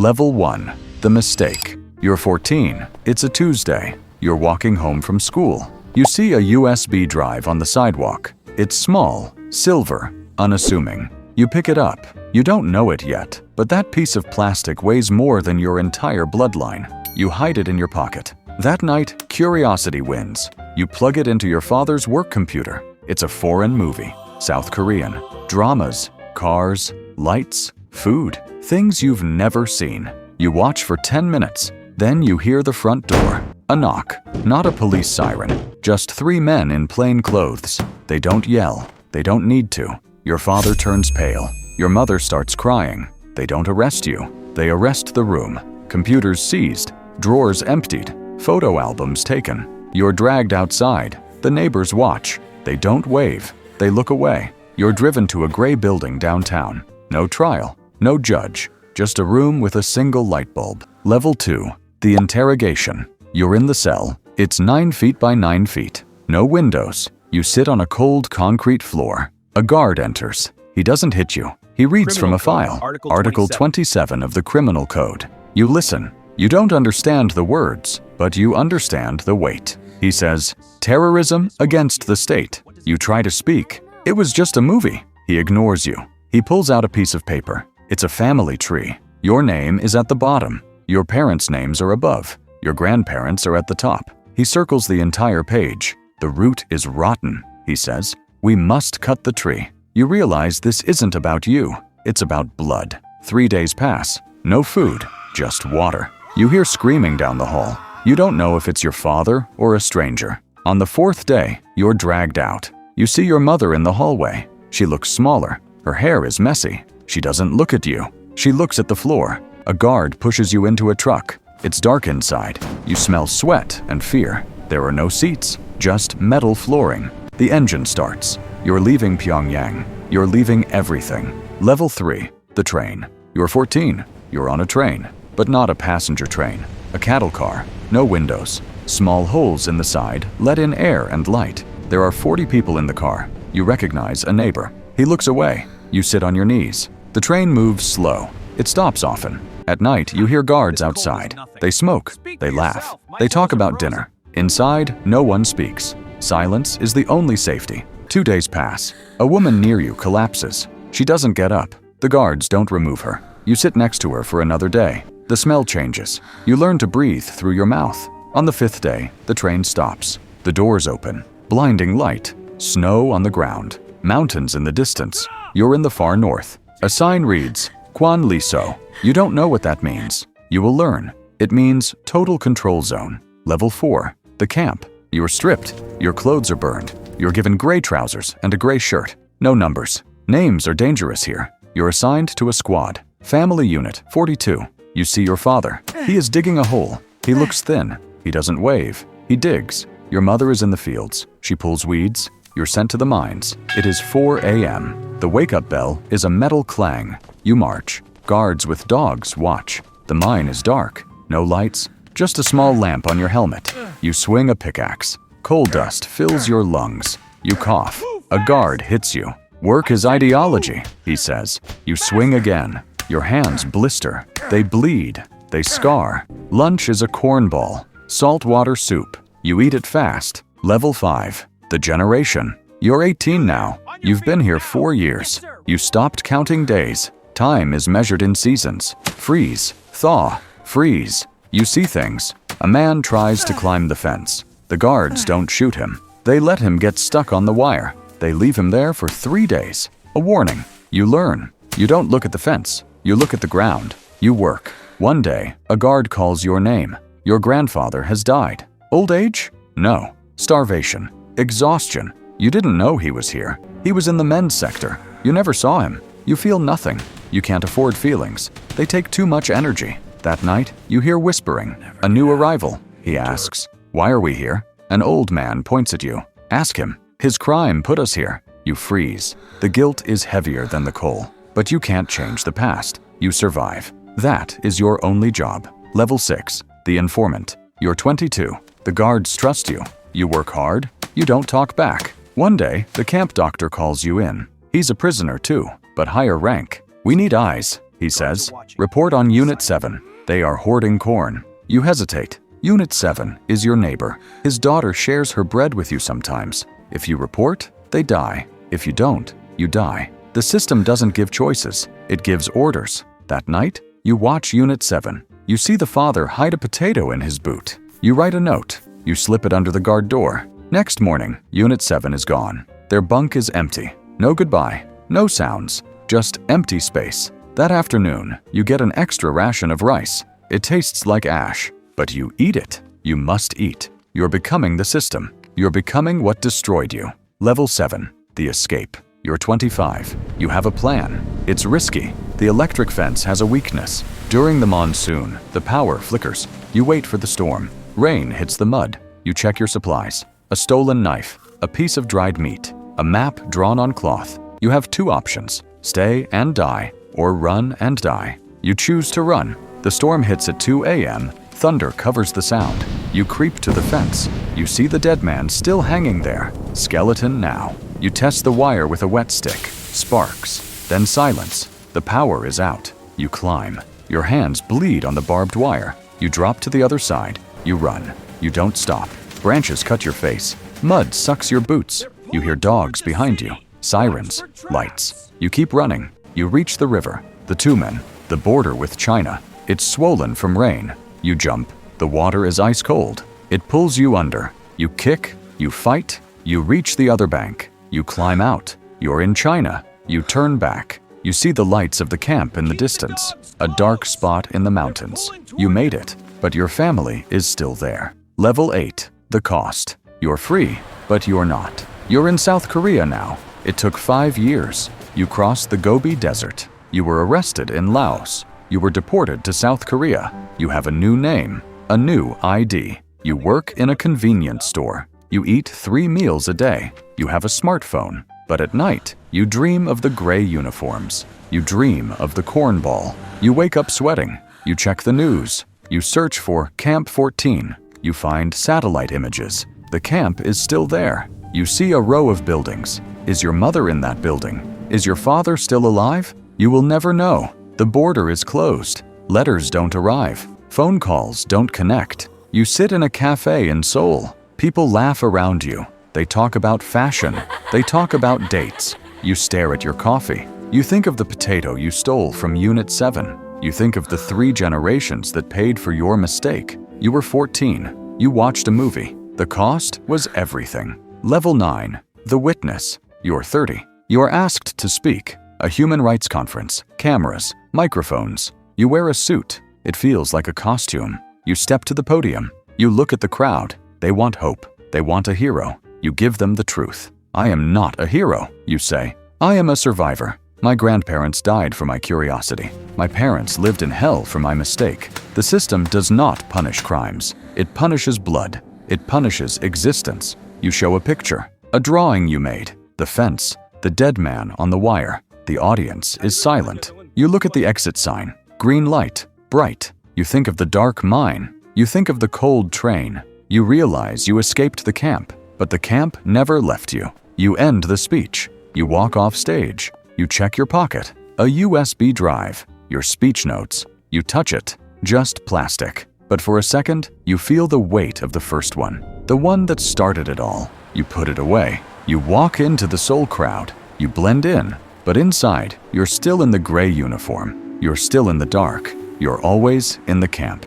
Level 1. The mistake. You're 14. It's a Tuesday. You're walking home from school. You see a USB drive on the sidewalk. It's small, silver, unassuming. You pick it up. You don't know it yet, but that piece of plastic weighs more than your entire bloodline. You hide it in your pocket. That night, curiosity wins. You plug it into your father's work computer. It's a foreign movie, South Korean. Dramas, cars, lights, food, things you've never seen. You watch for 10 minutes. Then you hear the front door. A knock. Not a police siren. Just 3 men in plain clothes. They don't yell. They don't need to. Your father turns pale. Your mother starts crying. They don't arrest you. They arrest the room. Computers seized. Drawers emptied. Photo albums taken. You're dragged outside. The neighbors watch. They don't wave. They look away. You're driven to a gray building downtown. No trial. No judge. Just a room with a single light bulb. Level 2. The interrogation. You're in the cell. It's 9 feet by 9 feet. No windows. You sit on a cold concrete floor. A guard enters. He doesn't hit you. He reads from a file. Article 27 of the Criminal Code. You listen. You don't understand the words, but you understand the weight. He says, terrorism against the state. You try to speak. It was just a movie. He ignores you. He pulls out a piece of paper. It's a family tree. Your name is at the bottom. Your parents' names are above. Your grandparents are at the top. He circles the entire page. The root is rotten, he says. We must cut the tree. You realize this isn't about you. It's about blood. 3 days pass. No food, just water. You hear screaming down the hall. You don't know if it's your father or a stranger. On the 4th day, you're dragged out. You see your mother in the hallway. She looks smaller. Her hair is messy. She doesn't look at you. She looks at the floor. A guard pushes you into a truck. It's dark inside. You smell sweat and fear. There are no seats, just metal flooring. The engine starts. You're leaving Pyongyang. You're leaving everything. Level 3. The train. You're 14. You're on a train, but not a passenger train. A cattle car. No windows. Small holes in the side let in air and light. There are 40 people in the car. You recognize a neighbor. He looks away. You sit on your knees. The train moves slow. It stops often. At night, you hear guards outside. They smoke. They laugh. They talk about dinner. Inside, no one speaks. Silence is the only safety. 2 days pass. A woman near you collapses. She doesn't get up. The guards don't remove her. You sit next to her for another day. The smell changes. You learn to breathe through your mouth. On the 5th day, the train stops. The doors open. Blinding light. Snow on the ground. Mountains in the distance. You're in the far north. A sign reads, Kwan Liso. You don't know what that means. You will learn. It means total control zone. Level 4. The camp. You're stripped. Your clothes are burned. You're given gray trousers and a gray shirt. No numbers. Names are dangerous here. You're assigned to a squad. Family unit 42. You see your father. He is digging a hole. He looks thin. He doesn't wave. He digs. Your mother is in the fields. She pulls weeds. You're sent to the mines. It is 4 a.m. The wake-up bell is a metal clang. You march. Guards with dogs watch. The mine is dark. No lights. Just a small lamp on your helmet. You swing a pickaxe. Coal dust fills your lungs. You cough. A guard hits you. Work is ideology, he says. You swing again. Your hands blister. They bleed. They scar. Lunch is a cornball. Saltwater soup. You eat it fast. Level 5. The generation. You're 18 now. You've been here 4 years. You stopped counting days. Time is measured in seasons. Freeze. Thaw. Freeze. You see things. A man tries to climb the fence. The guards don't shoot him. They let him get stuck on the wire. They leave him there for 3 days. A warning. You learn. You don't look at the fence. You look at the ground. You work. One day, a guard calls your name. Your grandfather has died. Old age? No. Starvation. Exhaustion. You didn't know he was here. He was in the men's sector. You never saw him. You feel nothing. You can't afford feelings. They take too much energy. That night, you hear whispering. A new arrival. He asks, "Why are we here?" An old man points at you. Ask him. His crime put us here. You freeze. The guilt is heavier than the coal. But you can't change the past. You survive. That is your only job. Level 6. The informant. You're 22. The guards trust you. You work hard. You don't talk back. One day, the camp doctor calls you in. He's a prisoner too, but higher rank. "We need eyes," he says. Report on Unit 7. They are hoarding corn. You hesitate. Unit 7 is your neighbor. His daughter shares her bread with you sometimes. If you report, they die. If you don't, you die. The system doesn't give choices. It gives orders. That night, you watch Unit 7. You see the father hide a potato in his boot. You write a note. You slip it under the guard door. Next morning, Unit 7 is gone. Their bunk is empty. No goodbye. No sounds. Just empty space. That afternoon, you get an extra ration of rice. It tastes like ash, but you eat it. You must eat. You're becoming the system. You're becoming what destroyed you. Level 7. The escape. You're 25. You have a plan. It's risky. The electric fence has a weakness. During the monsoon, the power flickers. You wait for the storm. Rain hits the mud. You check your supplies. A stolen knife, a piece of dried meat, a map drawn on cloth. You have two options: stay and die, or run and die. You choose to run. The storm hits at 2 a.m. Thunder covers the sound. You creep to the fence. You see the dead man still hanging there. Skeleton now. You test the wire with a wet stick. Sparks. Then silence. The power is out. You climb. Your hands bleed on the barbed wire. You drop to the other side. You run. You don't stop. Branches cut your face. Mud sucks your boots. You hear dogs behind you. Sirens. Lights. You keep running. You reach the river. The Tumen. The border with China. It's swollen from rain. You jump. The water is ice cold. It pulls you under. You kick. You fight. You reach the other bank. You climb out. You're in China. You turn back. You see the lights of the camp in the distance. A dark spot in the mountains. You made it, but your family is still there. Level 8. The cost. You're free, but you're not. You're in South Korea now. It took 5 years. You crossed the Gobi Desert. You were arrested in Laos. You were deported to South Korea. You have a new name, a new ID. You work in a convenience store. You eat 3 meals a day. You have a smartphone. But at night, you dream of the gray uniforms. You dream of the cornball. You wake up sweating. You check the news. You search for Camp 14. You find satellite images. The camp is still there. You see a row of buildings. Is your mother in that building? Is your father still alive? You will never know. The border is closed. Letters don't arrive. Phone calls don't connect. You sit in a cafe in Seoul. People laugh around you. They talk about fashion. They talk about dates. You stare at your coffee. You think of the potato you stole from Unit 7. You think of the 3 generations that paid for your mistake. You were 14. You watched a movie. The cost was everything. Level 9. The witness. You're 30. You are asked to speak. A human rights conference. Cameras. Microphones. You wear a suit. It feels like a costume. You step to the podium. You look at the crowd. They want hope. They want a hero. You give them the truth. I am not a hero, you say. I am a survivor. My grandparents died for my curiosity. My parents lived in hell for my mistake. The system does not punish crimes. It punishes blood. It punishes existence. You show a picture, a drawing you made, the fence, the dead man on the wire. The audience is silent. You look at the exit sign. Green light, bright. You think of the dark mine. You think of the cold train. You realize you escaped the camp, but the camp never left you. You end the speech. You walk off stage. You check your pocket. A USB drive. Your speech notes. You touch it. Just plastic. But for a second, you feel the weight of the first one. The one that started it all. You put it away. You walk into the Seoul crowd. You blend in. But inside, you're still in the gray uniform. You're still in the dark. You're always in the camp.